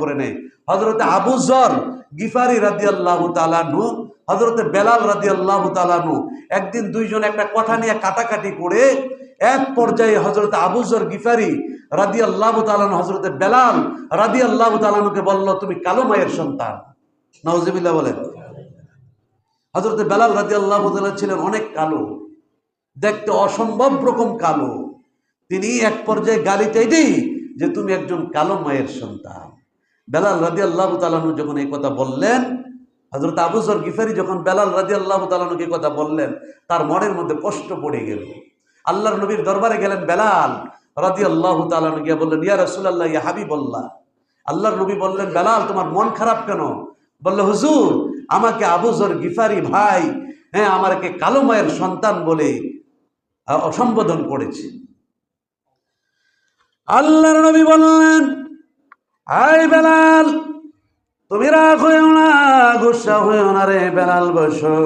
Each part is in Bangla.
করে নেয়। হযরতে আবু যর গিফারি রাদিয়াল্লাহু তাআলা আনহু, হযরতে বেলাল রাদিয়াল্লাহু তাআলা আনহু একদিন দুইজন একটা কথা নিয়ে কাটাকাটি করে এক পর্যায়ে হযরতে আবু যর গিফারি রাদিয়াল্লাহু তাআলা আনহু হযরতে বেলাল রাদিয়াল্লাহু তাআলা আনহুকে বলল, তুমি কালো মায়ের সন্তান। নাউজুবিল্লাহ বলেন। হযরতে বেলাল রাদিয়াল্লাহু তাআলা ছিলেন অনেক কালো, দেখতে অসম্ভব রকম কালো। তিনি এক পর্যায়ে গালি চাইতেই যে তুমি একজন কালো মায়ের সন্তান। বেলাল রাদিয়াল্লাহু তাআলা আনহু যখন এই কথা বললেন, হযরত আবু যর গিফারি যখন বেলাল রাদিয়াল্লাহু তাআলা আনহুকে এই কথা বললেন, তার মনের মধ্যে কষ্ট পড়ে গেল। আল্লাহর নবীর দরবারে গেলেন বেলাল রাদিয়াল্লাহু তাআলা আনহু, গিয়ে বললেন, ইয়া রাসূলুল্লাহ, ইয়া হাবিবাল্লাহ। আল্লাহর নবী বললেন, বেলাল তোমার মন খারাপ কেন? বলল, হুজুর আমাকে আবু যর গিফারি ভাই আমাকে কালো মায়ের সন্তান বলে অসম্বোধন করেছে। আল্লাহর নবী বললেন, আই বেলাল, তুমি রাগ হইও না, গুসা হইও না রে বেলাল, বসো।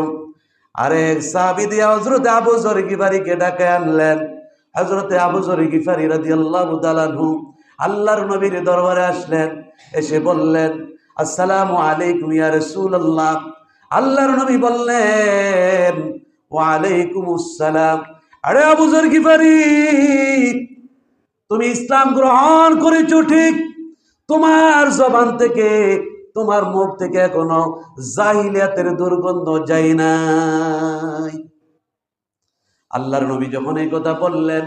আরেক সাহাবী দিয়ে হযরতে আবু যর গিফারিকে ডাকে আনলেন। হযরতে আবু যর গিফারি রাদিয়াল্লাহু তাআলা আনহু আল্লাহর নবীর দরবারে আসলেন, এসে বললেন, আসসালামু আলাইকুম ইয়া রাসূলুল্লাহ। আল্লাহর নবী বললেন, ওয়া আলাইকুমুস সালাম। আরে আবু যর গিফারি, তুমি ইসলাম গ্রহণ করেছো ঠিক, তোমার জবান থেকে, তোমার মুখ থেকে এখনো জাহিলিয়াতের দুর্গন্ধ যায় নাই। আল্লাহর নবী যখন এই কথা বললেন,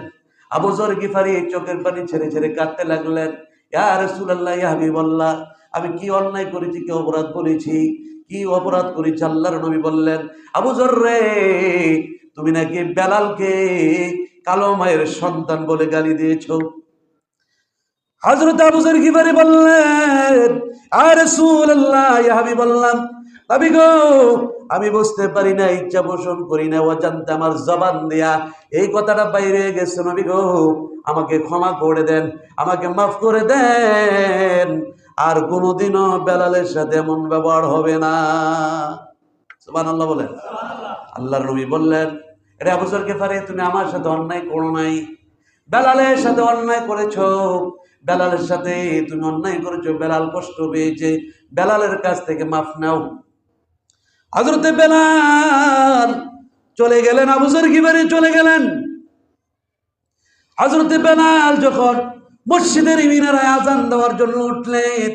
আবু যর গিফারি চোখের পানি ছেড়ে ছেড়ে কাঁদতে লাগলেন। ইয়া রাসূলুল্লাহ, ইয়া হাবিবাল্লাহ, আমি কি অন্যায় করেছি, কি অপরাধ করেছি, কি অপরাধ করেছি? আল্লাহর নবী বললেন, আবু যর রে, তুমি নাকি বেলালকে কালো মায়ের সন্তান বলে গালি দিয়েছো। হযরত আবু যর গিফারি বললেন, ইয়া রাসূলুল্লাহ, ইয়া হাবিবাল্লাহ, নবী গো, আমি বুঝতে পারি না, ইচ্ছা পোষণ করি না, অজান্তে আমার জবান দিয়া এই কথাটা বাইরে গেছে। নবী গো, আমাকে ক্ষমা করে দেন, আমাকে মাফ করে দেন, আর কোনোদিনও বেলালের সাথে এমন ব্যবহার হবে না। সুবহানাল্লাহ বলেন। আল্লাহর নবী বললেন, আরে আবু যর গিফারি, তুমি আমার সাথে অন্যায় করো নাই, বেলালের সাথে অন্যায় করেছো। বেলালের সাথে তুমি অন্যায় করেছো, বেলাল কষ্ট পেয়েছে, বেলালের কাছ থেকে মাফ নাও। হযরতে বেলাল চলে গেলেন, আবু যর গিফারি চলে গেলেন। হযরতে বেলাল যখন মসজিদের মিনারায় আযান দেওয়ার জন্য উঠলেন,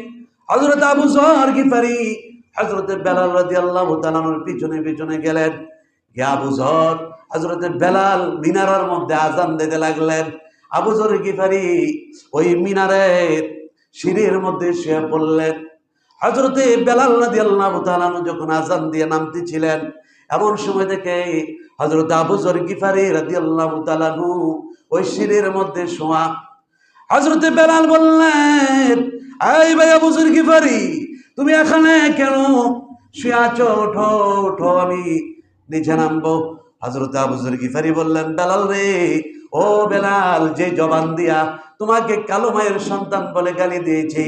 হযরত আবু যর গিফারি হযরতে বেলাল রাদিয়াল্লাহু তাআলার পিছনে পিছনে গেলেন। হে আবু যর, হযরতে বেলাল মিনারার মধ্যে আযান দিতে লাগলেন। আবু যর গিফারি ওই মিনারের সিঁড়ির মধ্যে শুয়ে পড়লেন। হযরতে বেলাল রাদিয়াল্লাহু তাআলা যখন আযান দিয়ে নামতেছিলেন, এমন সময় থেকে হযরত আবু যর গিফারি রাদিয়াল্লাহু তাআলা ওই সিঁড়ির মধ্যে শোয়া। হযরতে বেলাল বললেন, এই ভাই আবু যর গিফারি, তুমি এখানে কেন শুয়ে আছো? ওঠো ওঠো, আমি নিচে নামবো। হযরত আবু যর গিফারি বললেন, বেলাল রে, ও বেলাল, যে জবান দিয়া তোমাকে কালো মায়ের সন্তান বলে গালি দিয়েছি,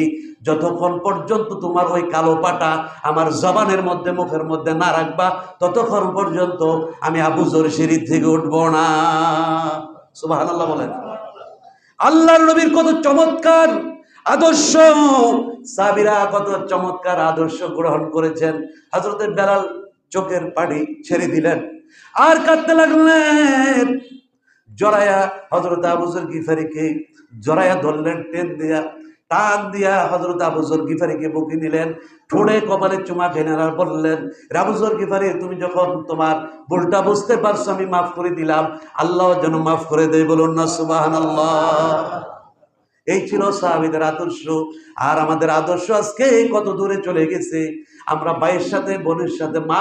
যতক্ষণ পর্যন্ত তোমার ওই কালো পাটা আমার জবানের মধ্যে, মুখের মধ্যে না রাখবা, ততক্ষণ পর্যন্ত আমি আবু যর সিঁড়ি থেকে উঠবো না। সুবহানাল্লাহ বলেন। আল্লাহর নবীর কত চমৎকার আদর্শ, সাহাবীরা কত চমৎকার আদর্শ গ্রহণ করেছেন। হযরতে বেলাল চোখের পানি ছেড়ে দিলেন আর কাঁদতে লাগলেন। জড়ায়া হযরত আবু যর গিফারিকে জড়ায়া ধরলেন, টেন দিয়া টান দিয়া হযরত আবু যর গিফারিকে বুকে নিলেন, ঠোঁটে কপালে চুমা খেলেন আর বললেন, আবু যর গিফারি, তুমি যখন তোমার ভুলটা বুঝতে পারছো, আমি মাফ করে দিলাম, আল্লাহ যেন মাফ করে দেয়, বলুন না সুবহানাল্লাহ। এই ছিল সাহাবীদের আদর্শ। আর আমাদের আদর্শ আজকে কত দূরে চলে গেছে। আমরা ভাইয়ের সাথে, বোনের সাথে, মা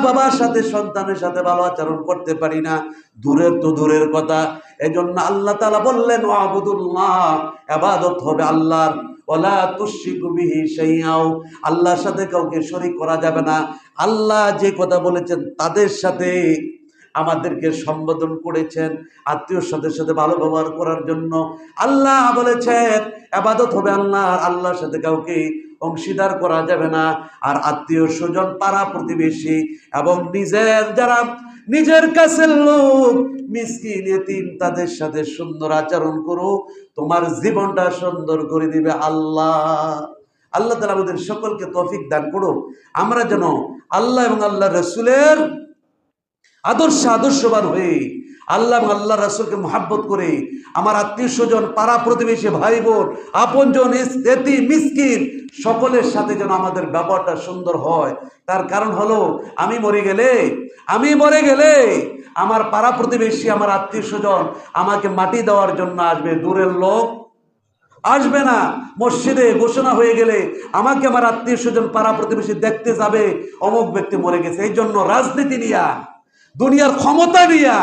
বাবার সাথে সন্তানের সাথে ভালো আচরণ করতে পারি না, দূরের তো দূরের কথা। এজন্য আল্লাহ তাআলা বললেন, ওয়াবুদুল্লাহ, ইবাদত হবে আল্লাহর, ওয়ালা তুশরিকু বিহি শাইআও, আল্লাহর সাথে কাউকে শরীক করা যাবে না। আল্লাহ যে কথা বলেছেন তাদের সাথে আমাদেরকে সম্বোধন করেছেন, আত্মীয়র সাথে ভালো ব্যবহার করার জন্য। আল্লাহ বলেছেন ইবাদত হবে আল্লাহর, আল্লাহর সাথে কাউকে অংশীদার করা যাবে না। আর আত্মীয় স্বজন, পাড়া প্রতিবেশী এবং নিজের কাছের লোক, মিসকিন ইতিম, তাদের সাথে সুন্দর আচরণ করো, তোমার জীবনটা সুন্দর করে দিবে আল্লাহ। আল্লাহ তাআলা আমাদের সকলকে তৌফিক দান করো, আমরা যেন আল্লাহ এবং আল্লাহ রসুলের আদর্শবান হয়ে আল্লাহ এবং আল্লাহ রাসূলকে মহব্বত করে আমার আত্মীয় স্বজন, পাড়া প্রতিবেশী, ভাই বোন, আপনজন, এতিম, মিসকিন সকলের সাথে যেন আমাদের ব্যবহারটা সুন্দর হয়। তার কারণ হলো আমি মরে গেলে আমার পাড়া প্রতিবেশী, আমার আত্মীয় স্বজন আমাকে মাটি দেওয়ার জন্য আসবে, দূরের লোক আসবে না। মসজিদে ঘোষণা হয়ে গেলে আমাকে আমার আত্মীয় স্বজন, পাড়া প্রতিবেশী দেখতে যাবে অমুক ব্যক্তি মরে গেছে। এই জন্য রাজনীতি নিয়া, দুনিয়ার ক্ষমতা নিয়া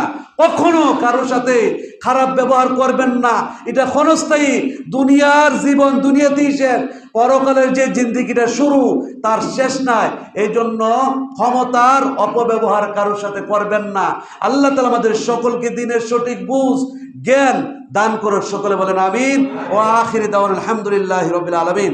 কখনো কারোর সাথে খারাপ ব্যবহার করবেন না। এটা ক্ষণস্থায়ী, দুনিয়ার জীবন দুনিয়াতেই শেষ, পরকালের যে জিন্দেগিটা শুরু তার শেষ নাই। এই জন্য ক্ষমতার অপব্যবহার কারোর সাথে করবেন না। আল্লাহ তাআলা আমাদের সকলকে দিনের সঠিক বুঝ, জ্ঞান দান করুন। সকলে বলেন আমিন। ও আখিরি দাওয়ানা আলহামদুলিল্লাহি রাব্বিল আলামিন।